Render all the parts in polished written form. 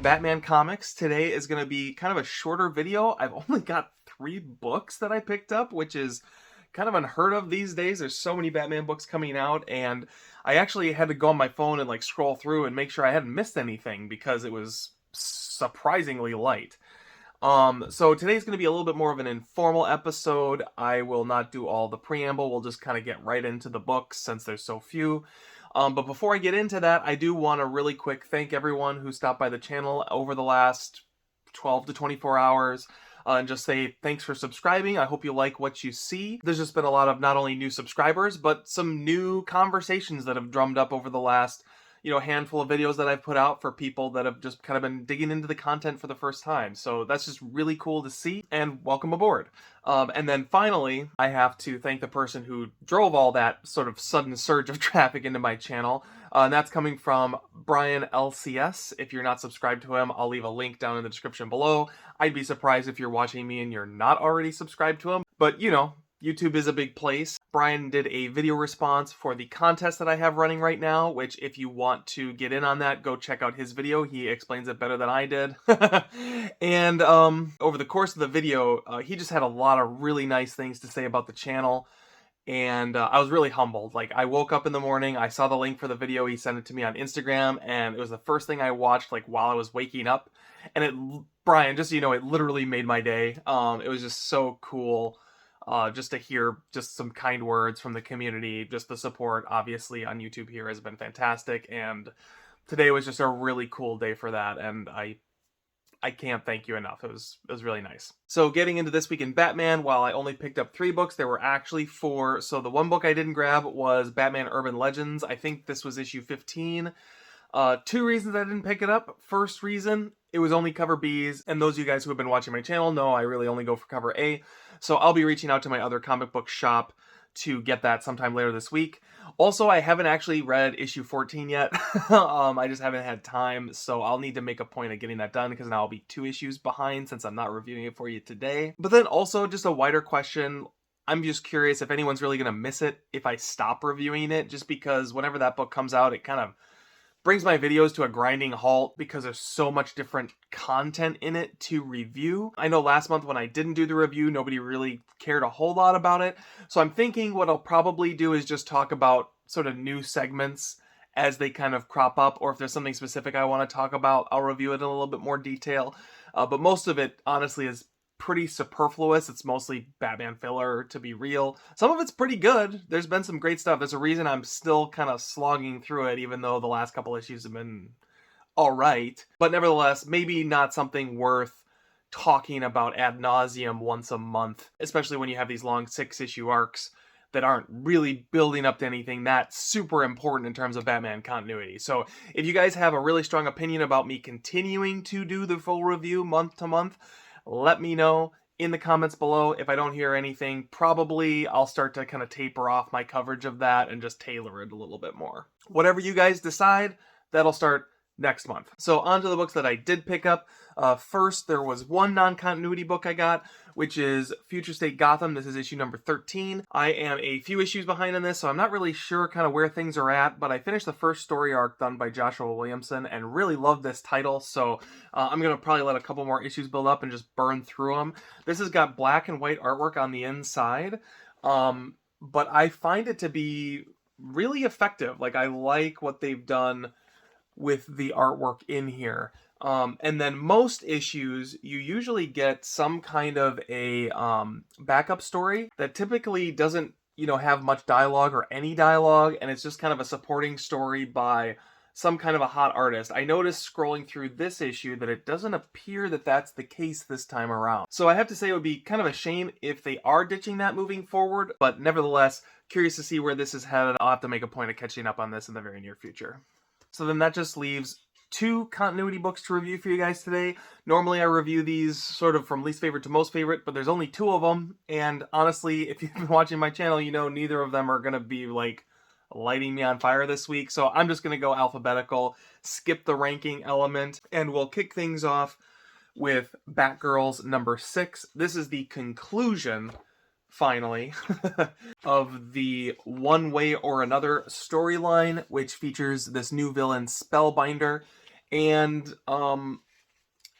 Batman comics. Today is going to be kind of a shorter video. I've only got 3 books that I picked up, which is kind of unheard of these days. There's so many Batman books coming out, and I actually had to go on my phone and like scroll through and make sure I hadn't missed anything because it was surprisingly light. So today's going to be a little bit more of an informal episode. I will not do all the preamble. We'll just kind of get right into the books since there's so few. But before I get into that, I do want to really quick thank everyone who stopped by the channel over the last 12 to 24 hours. And just say thanks for subscribing. I hope you like what you see. There's just been a lot of not only new subscribers, but some new conversations that have drummed up over the last handful of videos that I've put out for people that have just kind of been digging into the content for the first time. So that's just really cool to see, and welcome aboard. And then finally, I have to thank the person who drove all that sort of sudden surge of traffic into my channel. And that's coming from Brian LCS. If you're not subscribed to him, I'll leave a link down in the description below. I'd be surprised if you're watching me and you're not already subscribed to him. But YouTube is a big place. Brian did a video response for the contest that I have running right now, which if you want to get in on that, go check out his video. He explains it better than I did. And over the course of the video, he just had a lot of really nice things to say about the channel. And I was really humbled. Like, I woke up in the morning, I saw the link for the video, he sent it to me on Instagram, and it was the first thing I watched like while I was waking up. And Brian, just so you know, it literally made my day. It was just so cool. Just to hear just some kind words from the community. Just the support, obviously, on YouTube here has been fantastic, and today was just a really cool day for that, and I can't thank you enough. It was really nice. So getting into This Week in Batman, while I only picked up 3 books, there were actually 4. So the one book I didn't grab was Batman Urban Legends. I think this was issue 15. 2 reasons I didn't pick it up. First reason, it was only cover Bs, and those of you guys who have been watching my channel know I really only go for cover A, so I'll be reaching out to my other comic book shop to get that sometime later this week. Also, I haven't actually read issue 14 yet. I just haven't had time, so I'll need to make a point of getting that done, because now I'll be 2 issues behind since I'm not reviewing it for you today. But then also, just a wider question, I'm just curious if anyone's really going to miss it if I stop reviewing it, just because whenever that book comes out, it kind of brings my videos to a grinding halt because there's so much different content in it to review. I know last month when I didn't do the review, nobody really cared a whole lot about it. So I'm thinking what I'll probably do is just talk about sort of new segments as they kind of crop up, or if there's something specific I want to talk about, I'll review it in a little bit more detail. But most of it, honestly, is pretty superfluous. It's mostly Batman filler, to be real. Some of it's pretty good. There's been some great stuff. There's a reason I'm still kind of slogging through it, even though the last couple issues have been alright. But nevertheless, maybe not something worth talking about ad nauseum once a month, especially when you have these long 6-issue arcs that aren't really building up to anything that's super important in terms of Batman continuity. So if you guys have a really strong opinion about me continuing to do the full review month to month, let me know in the comments below. If I don't hear anything, probably I'll start to kind of taper off my coverage of that and just tailor it a little bit more. Whatever you guys decide, that'll start next month. So on to the books that I did pick up. First, there was one non-continuity book I got, which is Future State Gotham. This is issue number 13. I am a few issues behind on this, so I'm not really sure kind of where things are at, but I finished the first story arc done by Joshua Williamson and really love this title, so I'm going to probably let a couple more issues build up and just burn through them. This has got black and white artwork on the inside, but I find it to be really effective. Like, I like what they've done with the artwork in here. And then most issues, you usually get some kind of a backup story that typically doesn't, have much dialogue or any dialogue, and it's just kind of a supporting story by some kind of a hot artist. I noticed scrolling through this issue that it doesn't appear that that's the case this time around. So I have to say it would be kind of a shame if they are ditching that moving forward, but nevertheless, curious to see where this is headed. I'll have to make a point of catching up on this in the very near future. So then that just leaves 2 continuity books to review for you guys today. Normally I review these sort of from least favorite to most favorite, but there's only 2 of them, and honestly, if you've been watching my channel, you know neither of them are going to be like lighting me on fire this week, so I'm just going to go alphabetical, skip the ranking element, and we'll kick things off with Batgirls Number 6. This is the conclusion, finally, of the One Way or Another storyline, which features this new villain, Spellbinder. And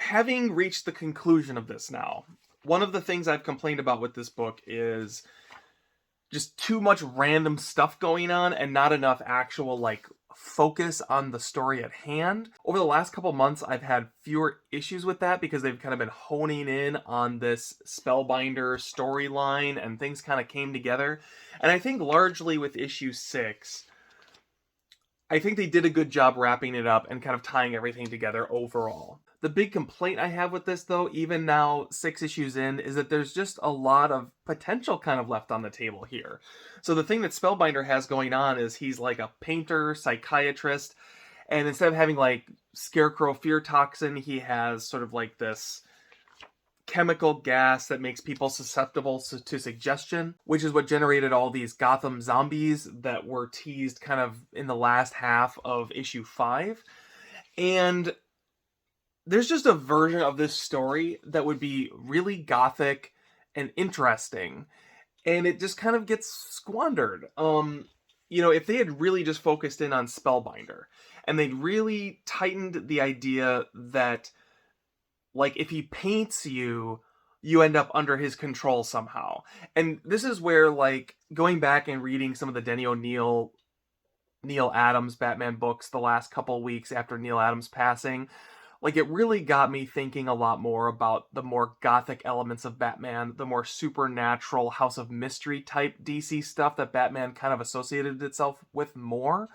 Having reached the conclusion of this now, one of the things I've complained about with this book is just too much random stuff going on and not enough actual, like, focus on the story at hand. Over the last couple months, I've had fewer issues with that because they've kind of been honing in on this Spellbinder storyline and things kind of came together. And I think largely with issue 6, I think they did a good job wrapping it up and kind of tying everything together overall. The big complaint I have with this, though, even now 6 issues in, is that there's just a lot of potential kind of left on the table here. So the thing that Spellbinder has going on is he's like a painter, psychiatrist, and instead of having like Scarecrow fear toxin, he has sort of like this chemical gas that makes people susceptible to suggestion, which is what generated all these Gotham zombies that were teased kind of in the last half of issue 5. And there's just a version of this story that would be really gothic and interesting, and it just kind of gets squandered. If they had really just focused in on Spellbinder, and they'd really tightened the idea that, like, if he paints you, you end up under his control somehow. And this is where, like, going back and reading some of the Denny O'Neil, Neil Adams Batman books the last couple weeks after Neil Adams' passing, like, it really got me thinking a lot more about the more gothic elements of Batman, the more supernatural House of Mystery type DC stuff that Batman kind of associated itself with more.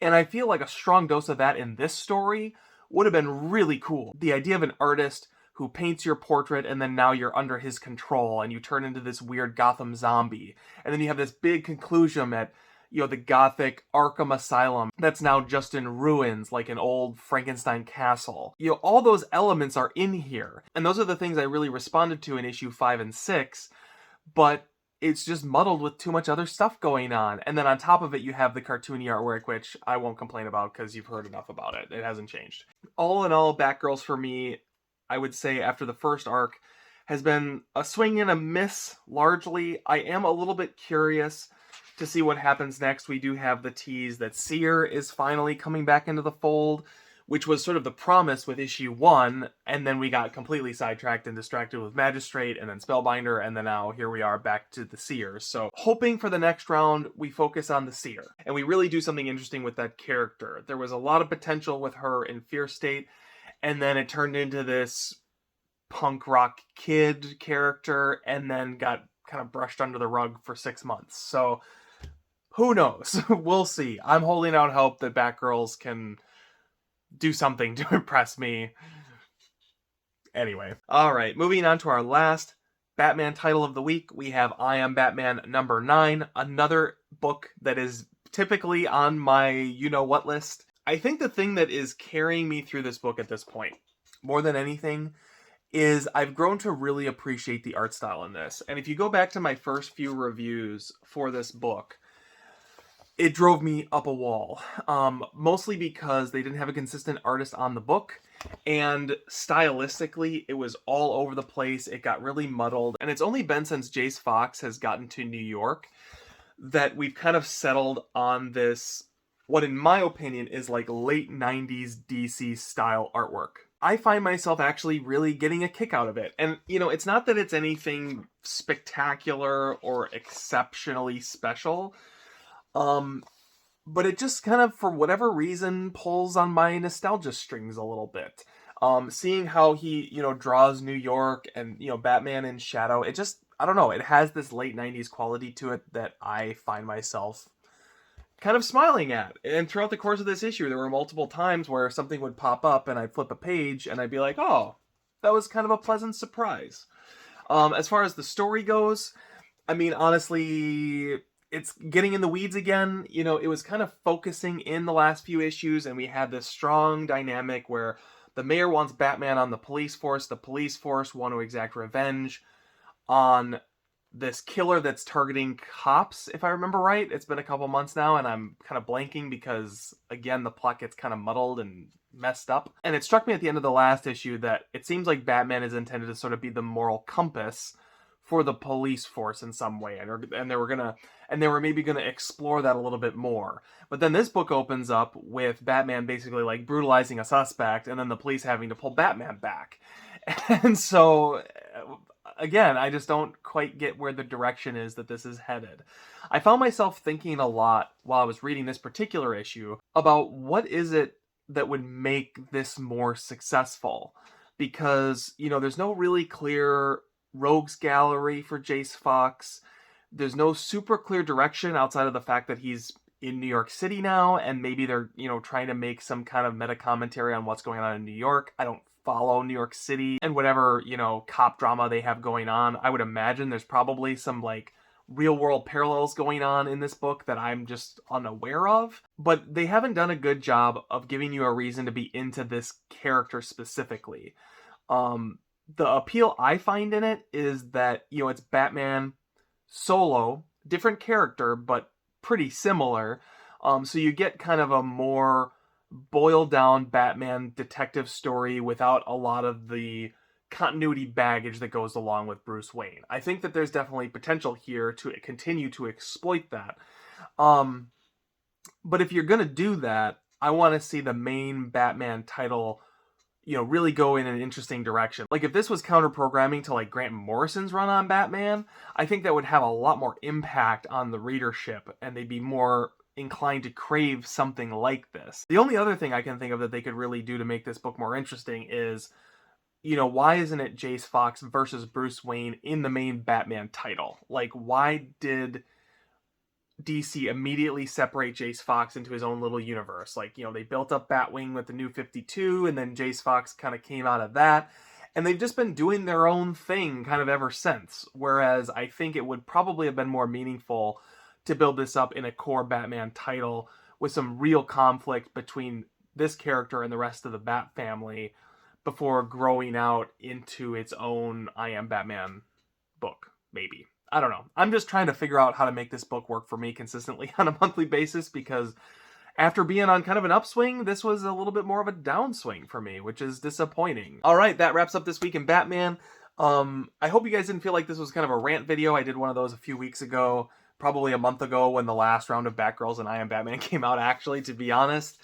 And I feel like a strong dose of that in this story would have been really cool. The idea of an artist who paints your portrait and then now you're under his control and you turn into this weird Gotham zombie. And then you have this big conclusion at, the gothic Arkham Asylum that's now just in ruins, like an old Frankenstein castle. All those elements are in here. And those are the things I really responded to in issue 5 and 6, but it's just muddled with too much other stuff going on. And then on top of it, you have the cartoony artwork, which I won't complain about because you've heard enough about it. It hasn't changed. All in all, Batgirls for me, I would say after the first arc, has been a swing and a miss, largely. I am a little bit curious to see what happens next. We do have the tease that Seer is finally coming back into the fold, which was sort of the promise with issue 1, and then we got completely sidetracked and distracted with Magistrate, and then Spellbinder, and then now here we are back to the Seer. So hoping for the next round, we focus on the Seer, and we really do something interesting with that character. There was a lot of potential with her in Fear State, and then it turned into this punk rock kid character, and then got kind of brushed under the rug for 6 months. So who knows? We'll see. I'm holding out hope that Batgirls can do something to impress me. Anyway. Alright, moving on to our last Batman title of the week. We have I Am Batman number 9, another book that is typically on my you-know-what list. I think the thing that is carrying me through this book at this point, more than anything, is I've grown to really appreciate the art style in this. And if you go back to my first few reviews for this book, it drove me up a wall, mostly because they didn't have a consistent artist on the book, and stylistically, it was all over the place. It got really muddled, and it's only been since Jace Fox has gotten to New York that we've kind of settled on this, what in my opinion is like late 90s DC style artwork. I find myself actually really getting a kick out of it. And, it's not that it's anything spectacular or exceptionally special, but it just kind of, for whatever reason, pulls on my nostalgia strings a little bit. Seeing how he, draws New York and, Batman in shadow, it just, I don't know, it has this late 90s quality to it that I find myself kind of smiling at. And throughout the course of this issue, there were multiple times where something would pop up and I'd flip a page and I'd be like, oh, that was kind of a pleasant surprise. As far as the story goes, I mean, honestly, it's getting in the weeds again. It was kind of focusing in the last few issues, and we had this strong dynamic where the mayor wants Batman on the police force want to exact revenge on this killer that's targeting cops, if I remember right. It's been a couple months now, and I'm kind of blanking because, again, the plot gets kind of muddled and messed up. And it struck me at the end of the last issue that it seems like Batman is intended to sort of be the moral compass for the police force in some way, and they were maybe gonna explore that a little bit more. But then this book opens up with Batman basically like brutalizing a suspect, and then the police having to pull Batman back. And so, again, I just don't quite get where the direction is that this is headed. I found myself thinking a lot while I was reading this particular issue about what is it that would make this more successful. Because, there's no really clear rogues gallery for Jace Fox. There's no super clear direction outside of the fact that he's in New York City now, and maybe they're, trying to make some kind of meta commentary on what's going on in New York. I don't follow New York City and whatever, cop drama they have going on. I would imagine there's probably some like real world parallels going on in this book that I'm just unaware of, but they haven't done a good job of giving you a reason to be into this character specifically. The appeal I find in it is that, it's Batman solo, different character, but pretty similar. So you get kind of a more boiled down Batman detective story without a lot of the continuity baggage that goes along with Bruce Wayne. I think that there's definitely potential here to continue to exploit that. But if you're going to do that, I want to see the main Batman title, really go in an interesting direction. Like if this was counter-programming to like Grant Morrison's run on Batman, I think that would have a lot more impact on the readership, and they'd be more inclined to crave something like this. The only other thing I can think of that they could really do to make this book more interesting is, why isn't it Jace Fox versus Bruce Wayne in the main Batman title? Like, why did DC immediately separate Jace Fox into his own little universe? Like, they built up Batwing with the New 52, and then Jace Fox kind of came out of that, and they've just been doing their own thing kind of ever since. Whereas I think it would probably have been more meaningful to build this up in a core Batman title with some real conflict between this character and the rest of the Bat family before growing out into its own I Am Batman book, maybe. I don't know. I'm just trying to figure out how to make this book work for me consistently on a monthly basis, because after being on kind of an upswing, this was a little bit more of a downswing for me, which is disappointing. All right, that wraps up this week in Batman. I hope you guys didn't feel like this was kind of a rant video. I did one of those a few weeks ago, probably a month ago, when the last round of Batgirls and I Am Batman came out, actually, to be honest.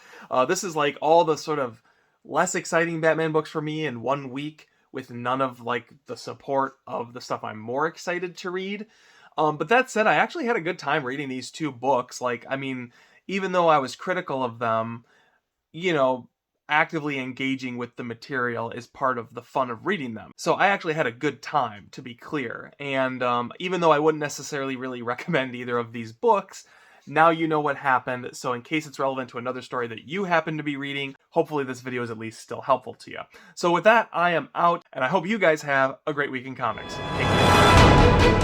This is like all the sort of less exciting Batman books for me in 1 week, with none of like the support of the stuff I'm more excited to read. But that said, I actually had a good time reading these two books. Like, I mean, even though I was critical of them, actively engaging with the material is part of the fun of reading them. So I actually had a good time, to be clear. And even though I wouldn't necessarily really recommend either of these books, now you know what happened. So in case it's relevant to another story that you happen to be reading, hopefully this video is at least still helpful to you. So with that, I am out, and I hope you guys have a great week in comics. Take care.